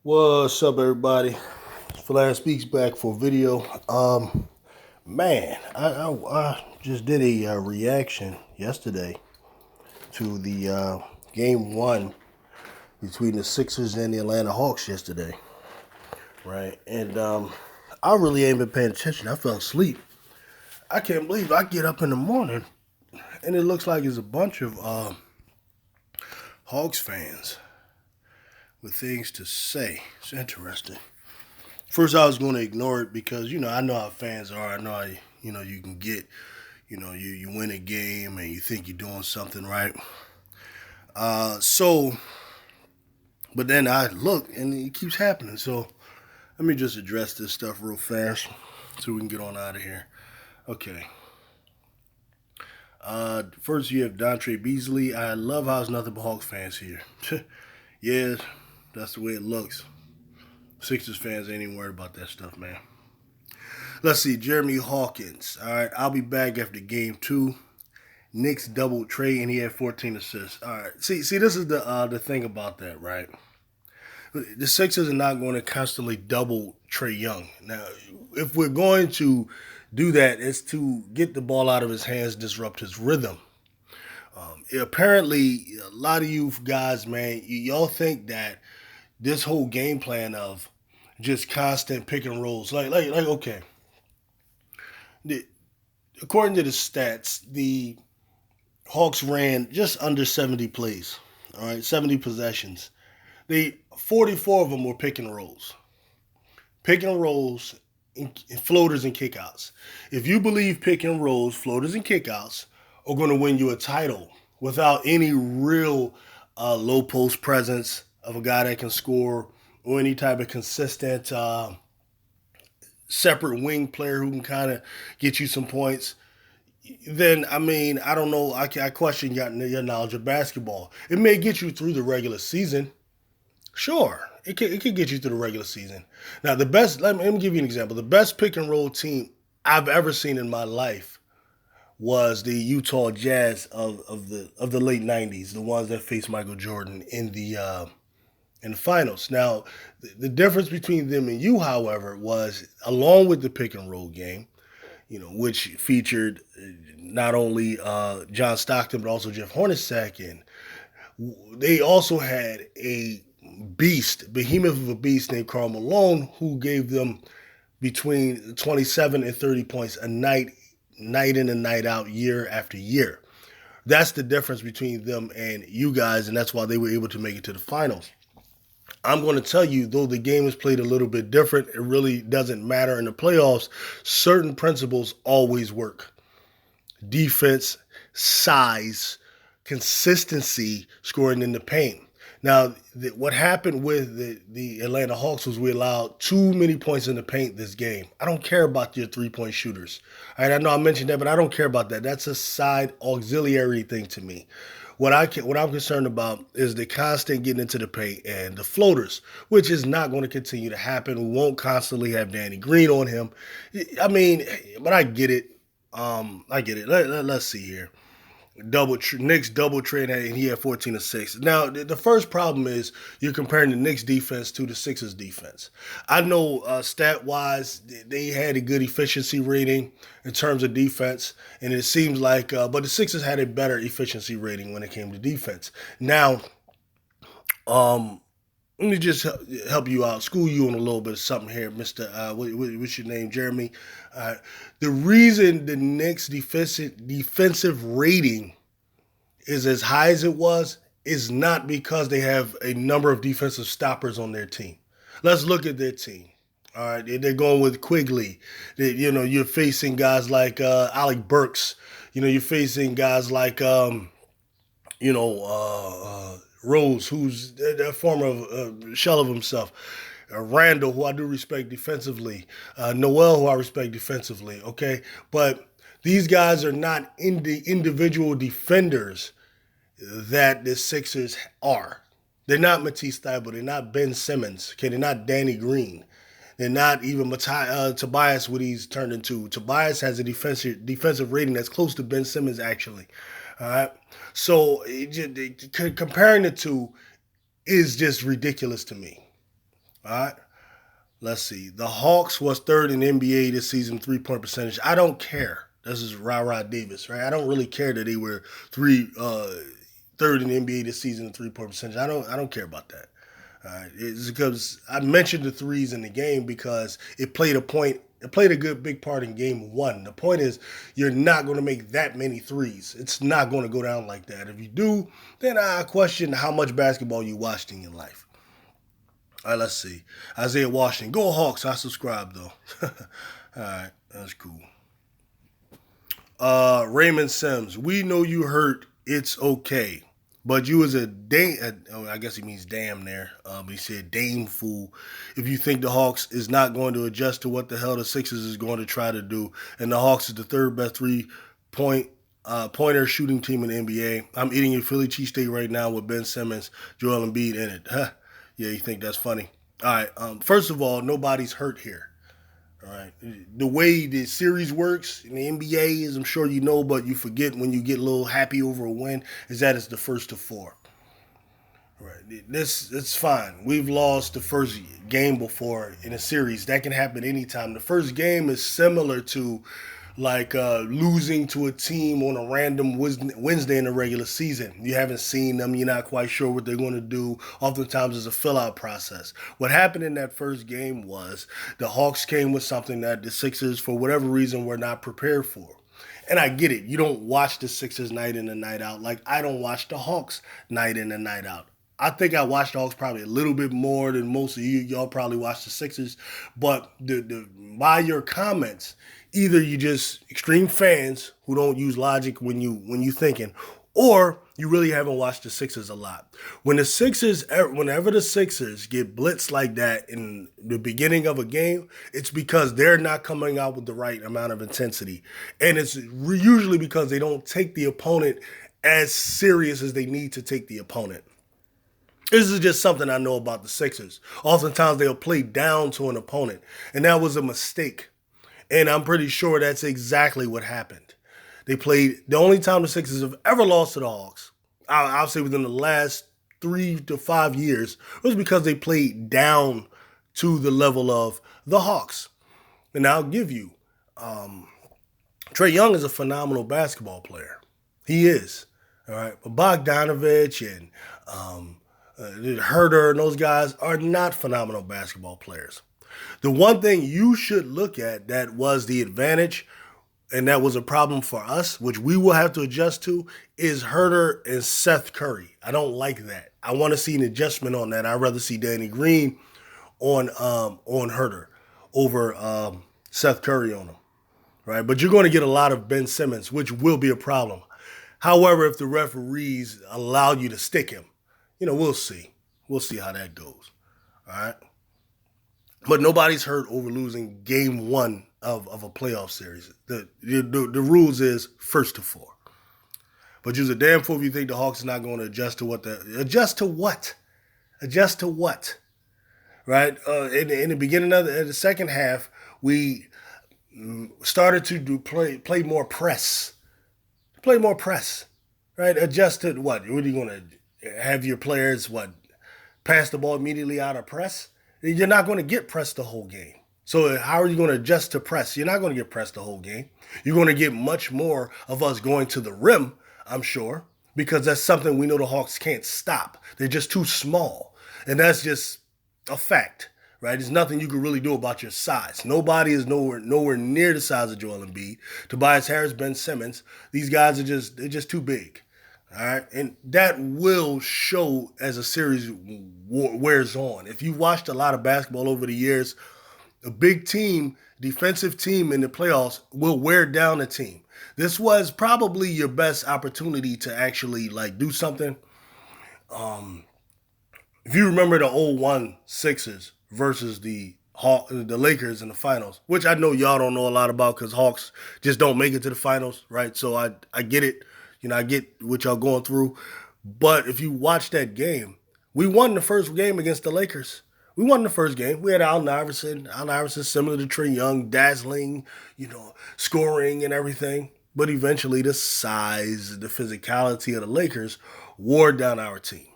What's up, everybody? Flash Speaks back for video. Man, I just did a reaction yesterday to the game one between the Sixers and the Atlanta Hawks yesterday, right? And I really ain't been paying attention. I fell asleep. I can't believe I get up in the morning and it looks like it's a bunch of Hawks fans with things to say. It's interesting. First, I was going to ignore it because I know how fans are. I know how you can get. You win a game and you think you're doing something right. So, but then I look and it keeps happening. So let me just address this stuff real fast so we can get on out of here. Okay. First, you have Dontre Beasley. I love how there's nothing but Hawks fans here. Yeah, that's the way it looks. Sixers fans ain't even worried about that stuff, man. Let's see, Jeremy Hawkins. All right, I'll be back after game two. Knicks doubled Trey and he had 14 assists. All right, see, this is the thing about that, right? The Sixers are not going to constantly double Trey Young. Now, if we're going to do that, it's to get the ball out of his hands, disrupt his rhythm. Apparently, a lot of you guys, man, y'all think that this whole game plan of just constant pick and rolls, like okay, the, according to the stats, the Hawks ran just under 70 plays. All right, 70 possessions. They 44 of them were pick and rolls. Pick and rolls, and floaters and kickouts. If you believe pick and rolls, floaters and kickouts are going to win you a title without any real low post presence of a guy that can score or any type of consistent separate wing player who can kind of get you some points, then I mean, I don't know. I question your knowledge of basketball. It may get you through the regular season. Sure, it could get you through the regular season. Now, the best. Let me give you an example. The best pick and roll team I've ever seen in my life was the Utah Jazz of the late '90s, the ones that faced Michael Jordan in the finals. Now, the difference between them and you, however, was along with the pick and roll game, which featured not only John Stockton but also Jeff Hornacek, and they also had a behemoth of a beast named Karl Malone, who gave them between 27 and 30 points a night, night in and night out, year after year. That's the difference between them and you guys, and that's why they were able to make it to the finals. I'm going to tell you, though the game is played a little bit different, it really doesn't matter in the playoffs. Certain principles always work: defense, size, consistency, scoring in the paint. Now, what happened with the Atlanta Hawks was we allowed too many points in the paint this game. I don't care about your 3-point shooters. All right, I know I mentioned that, but I don't care about that. That's a side auxiliary thing to me. What I'm concerned about is the constant getting into the paint and the floaters, which is not going to continue to happen. We won't constantly have Danny Green on him. I mean, but I get it. I get it. Let's see here. Knicks double trade and he had 14 assists. Now the first problem is you're comparing the Knicks defense to the Sixers defense. I know stat wise they had a good efficiency rating in terms of defense, and it seems like but the Sixers had a better efficiency rating when it came to defense. Now, um, let me just help you out, school you on a little bit of something here, Mister. What's your name, Jeremy? Uh, the reason the Knicks defensive rating is as high as it was is not because they have a number of defensive stoppers on their team. Let's look at their team. All right, they're going with Quigley. You're facing guys like Alec Burks. You're facing guys like Rose, who's a former shell of himself. Randall, who I do respect defensively. Noel, who I respect defensively. Okay, but these guys are not individual defenders that the Sixers are. They're not Matisse Thybulle. They're not Ben Simmons. Okay, they're not Danny Green. They're not even Tobias, what he's turned into. Tobias has a defensive rating that's close to Ben Simmons, actually. All right. So comparing the two is just ridiculous to me. All right. Let's see. The Hawks was third in the NBA this season, 3-point percentage. I don't care. This is Ra Davis, right? I don't really care that they were third in the NBA this season in 3-point percentage. I don't care about that. All right. It's because I mentioned the threes in the game because it played a point. It played a good big part in game one. The point is, you're not going to make that many threes. It's not going to go down like that. If you do, then I question how much basketball you watched in your life. All right, let's see. Isaiah Washington. Go Hawks. I subscribe, though. All right, that's cool. Raymond Sims. We know you hurt. It's okay. But you was a dame. Oh, I guess he means damn there. But he said dame fool. If you think the Hawks is not going to adjust to what the hell the Sixers is going to try to do, and the Hawks is the third best point pointer shooting team in the NBA. I'm eating a Philly cheesesteak right now with Ben Simmons, Joel Embiid in it. Huh. Yeah, you think that's funny? All right. First of all, nobody's hurt here. All right. The way the series works in the NBA is, I'm sure you know, but you forget when you get a little happy over a win, is that it's the first to four. Right. This it's fine. We've lost the first game before in a series. That can happen anytime. The first game is similar to like losing to a team on a random Wednesday in the regular season. You haven't seen them. You're not quite sure what they're going to do. Oftentimes, it's a fill-out process. What happened in that first game was the Hawks came with something that the Sixers, for whatever reason, were not prepared for. And I get it. You don't watch the Sixers night in and night out like I don't watch the Hawks night in and night out. I think I watched the Hawks probably a little bit more than most of you. Y'all probably watched the Sixers. But by your comments, either you just extreme fans who don't use logic when you thinking, or you really haven't watched the Sixers a lot. Whenever the Sixers get blitzed like that in the beginning of a game, it's because they're not coming out with the right amount of intensity, and it's usually because they don't take the opponent as serious as they need to take the opponent. This is just something I know about the Sixers. Oftentimes they'll play down to an opponent, and that was a mistake. And I'm pretty sure that's exactly what happened. They played the only time the Sixers have ever lost to the Hawks, I'll say within the last 3 to 5 years, was because they played down to the level of the Hawks. And I'll give you, Trae Young is a phenomenal basketball player. He is. All right. But Bogdanovich and Herder and those guys are not phenomenal basketball players. The one thing you should look at that was the advantage and that was a problem for us, which we will have to adjust to, is Herder and Seth Curry. I don't like that. I want to see an adjustment on that. I'd rather see Danny Green on Herder over Seth Curry on him, right? But you're going to get a lot of Ben Simmons, which will be a problem. However, if the referees allow you to stick him, we'll see. We'll see how that goes. All right. But nobody's hurt over losing game one of a playoff series. The rules is first to four. But you're a damn fool if you think the Hawks are not going to adjust to adjust to what? Adjust to what? Right? In the beginning of the second half, we started to play more press. Play more press. Right? Adjust to what? What are you going to have your players pass the ball immediately out of press? You're not going to get pressed the whole game. So how are you going to adjust to press? You're not going to get pressed the whole game. You're going to get much more of us going to the rim, I'm sure, because that's something we know the Hawks can't stop. They're just too small. And that's just a fact, right? There's nothing you can really do about your size. Nobody is nowhere near the size of Joel Embiid. Tobias Harris, Ben Simmons, these guys they're just too big. All right, and that will show as a series wears on. If you've watched a lot of basketball over the years, a big team, defensive team in the playoffs will wear down a team. This was probably your best opportunity to actually do something. If you remember the 0-1 Sixers versus the Lakers in the finals, which I know y'all don't know a lot about because Hawks just don't make it to the finals, right? So I get it. I get what y'all going through. But if you watch that game, we won the first game against the Lakers. We won the first game. We had Allen Iverson. Allen Iverson, similar to Trae Young, dazzling, scoring and everything. But eventually the size, the physicality of the Lakers wore down our team.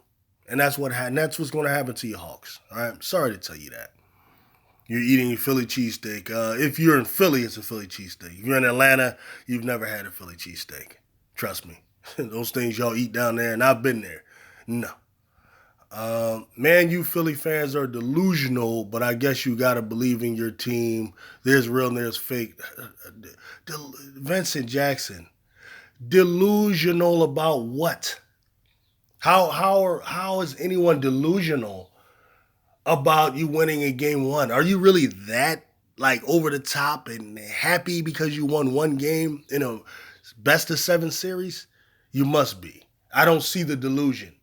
And that's what's going to happen to your Hawks. All right, sorry to tell you that. You're eating a Philly cheesesteak. If you're in Philly, it's a Philly cheesesteak. If you're in Atlanta, you've never had a Philly cheesesteak. Trust me. Those things y'all eat down there, and I've been there. No. Man, you Philly fans are delusional, but I guess you got to believe in your team. There's real and there's fake. Vincent Jackson, delusional about what? How is anyone delusional about you winning a game one? Are you really that like over the top and happy because you won one game in a best of seven series? You must be. I don't see the delusion.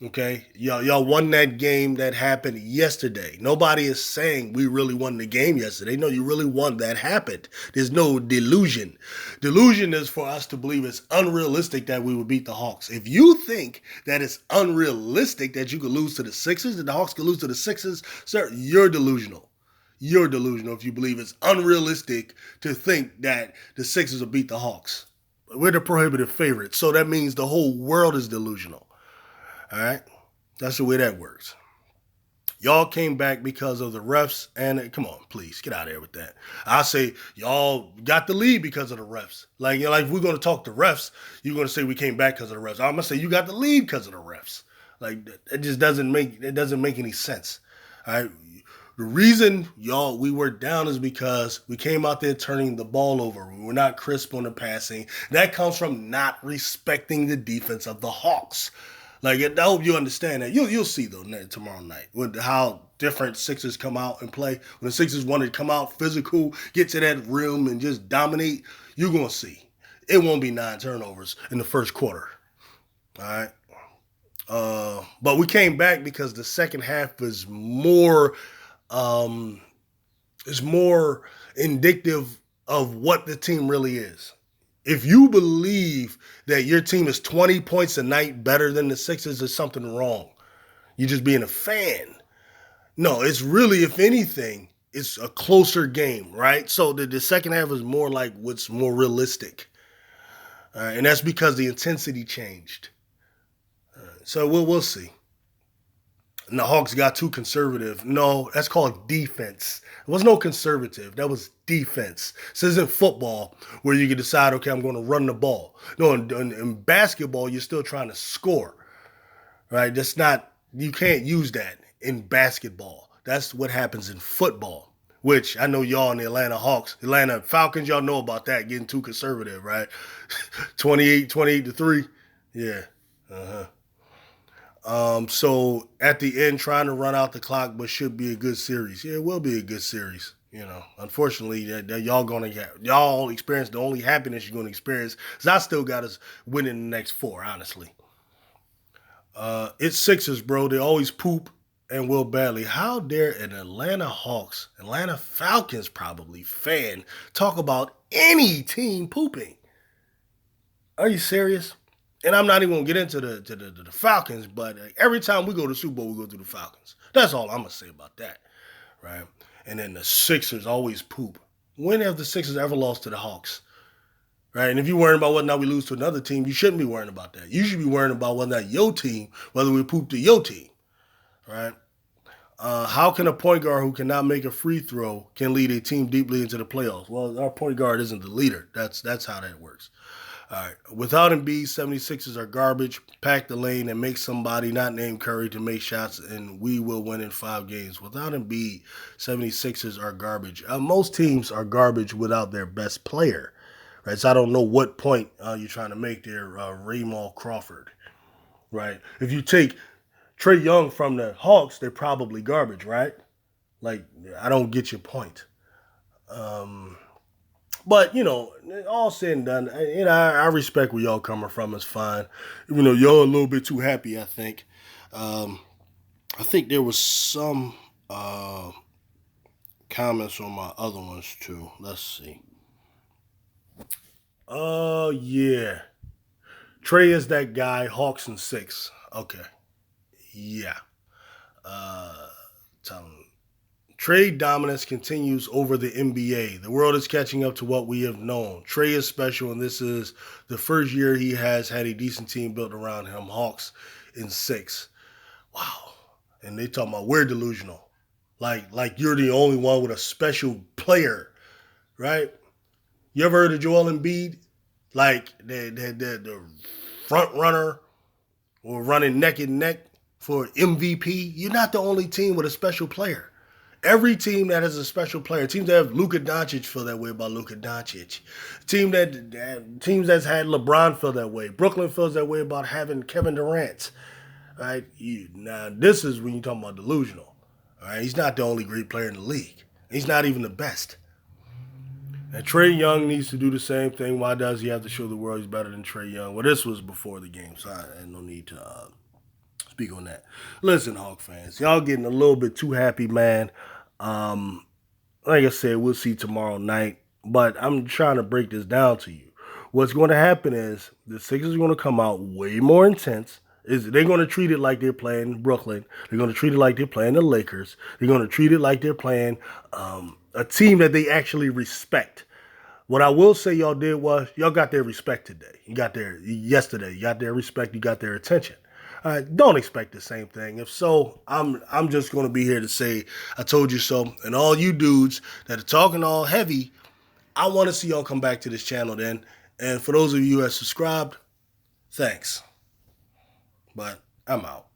Okay, y'all won that game that happened yesterday. Nobody is saying we really won the game yesterday. No, you really won that happened. There's no delusion. Delusion is for us to believe it's unrealistic that we would beat the Hawks. If you think that it's unrealistic that you could lose to the Sixers, that the Hawks could lose to the Sixers, sir, you're delusional. You're delusional if you believe it's unrealistic to think that the Sixers will beat the Hawks. We're the prohibitive favorites, so that means the whole world is delusional. All right? That's the way that works. Y'all came back because of the refs, and come on, please, get out of here with that. I say y'all got the lead because of the refs. Like, if we're going to talk to refs, you're going to say we came back because of the refs. I'm going to say you got the lead because of the refs. Like, it just doesn't make any sense. All right? The reason we were down is because we came out there turning the ball over. We were not crisp on the passing. That comes from not respecting the defense of the Hawks. Like, I hope you understand that. You'll see, though, tomorrow night how different Sixers come out and play. When the Sixers want to come out physical, get to that rim and just dominate, you're going to see. It won't be 9 turnovers in the first quarter. All right? But we came back because the second half is more indicative of what the team really is. If you believe that your team is 20 points a night better than the Sixers, there's something wrong. You're just being a fan. No, it's really, if anything, it's a closer game, right? So the second half is more like what's more realistic. And that's because the intensity changed. So we'll see. And the Hawks got too conservative. No, that's called defense. It was no conservative. That was defense. This isn't football where you can decide, okay, I'm going to run the ball. No, in basketball, you're still trying to score, right? That's not, you can't use that in basketball. That's what happens in football, which I know y'all in the Atlanta Falcons, y'all know about that, getting too conservative, right? 28-3. Yeah. Uh-huh. So at the end, trying to run out the clock, but should be a good series. Yeah, it will be a good series. Unfortunately, that y'all experience the only happiness you're going to experience. Because I still got us winning the next 4, honestly. It's Sixers, bro. They always poop and will badly. How dare an Atlanta Falcons probably fan talk about any team pooping? Are you serious? And I'm not even going to get into the Falcons, but every time we go to the Super Bowl, we go through the Falcons. That's all I'm going to say about that, right? And then the Sixers always poop. When have the Sixers ever lost to the Hawks? Right? And if you're worrying about whether or not we lose to another team, you shouldn't be worrying about that. You should be worrying about whether or not your team, whether we poop to your team, right? How can a point guard who cannot make a free throw can lead a team deeply into the playoffs? Well, our point guard isn't the leader. That's how that works. All right. Without Embiid, 76ers are garbage. Pack the lane and make somebody not named Curry to make shots, and we will win in 5 games. Without Embiid, 76ers are garbage. Most teams are garbage without their best player. Right? So I don't know what point you're trying to make there, Raymond Crawford. Right? If you take Trae Young from the Hawks, they're probably garbage, right? Like, I don't get your point. But, all said and done, I respect where y'all coming from. It's fine. Even though y'all a little bit too happy, I think. I think there was some comments on my other ones, too. Let's see. Oh, yeah. Trae is that guy, Hawks and 6. Okay. Yeah. Tell him. Trade dominance continues over the NBA. The world is catching up to what we have known. Trae is special, and this is the first year he has had a decent team built around him. Hawks in 6. Wow. And they talking about we're delusional. Like you're the only one with a special player, right? You ever heard of Joel Embiid? Like the front runner or running neck and neck for MVP. You're not the only team with a special player. Every team that has a special player, teams that have Luka Doncic feel that way about Luka Doncic. Teams that's had LeBron feel that way. Brooklyn feels that way about having Kevin Durant. Right? Now this is when you're talking about delusional. All right, he's not the only great player in the league. He's not even the best. And Trae Young needs to do the same thing. Why does he have to show the world he's better than Trae Young? Well, this was before the game, so I had no need to speak on that. Listen, Hawk fans, y'all getting a little bit too happy, man. Um, like I said, we'll see tomorrow night. But I'm trying to break this down to you. What's going to happen is the Sixers are going to come out way more intense. They're going to treat it like they're playing Brooklyn. They're going to treat it like they're playing the Lakers. They're going to treat it like they're playing a team that they actually respect. What I will say y'all did was y'all got their respect today. You got their yesterday. You got their respect. You got their attention. Don't expect the same thing. If so, I'm just going to be here to say I told you so. And all you dudes that are talking all heavy, I want to see y'all come back to this channel then. And for those of you who have subscribed, thanks. But I'm out.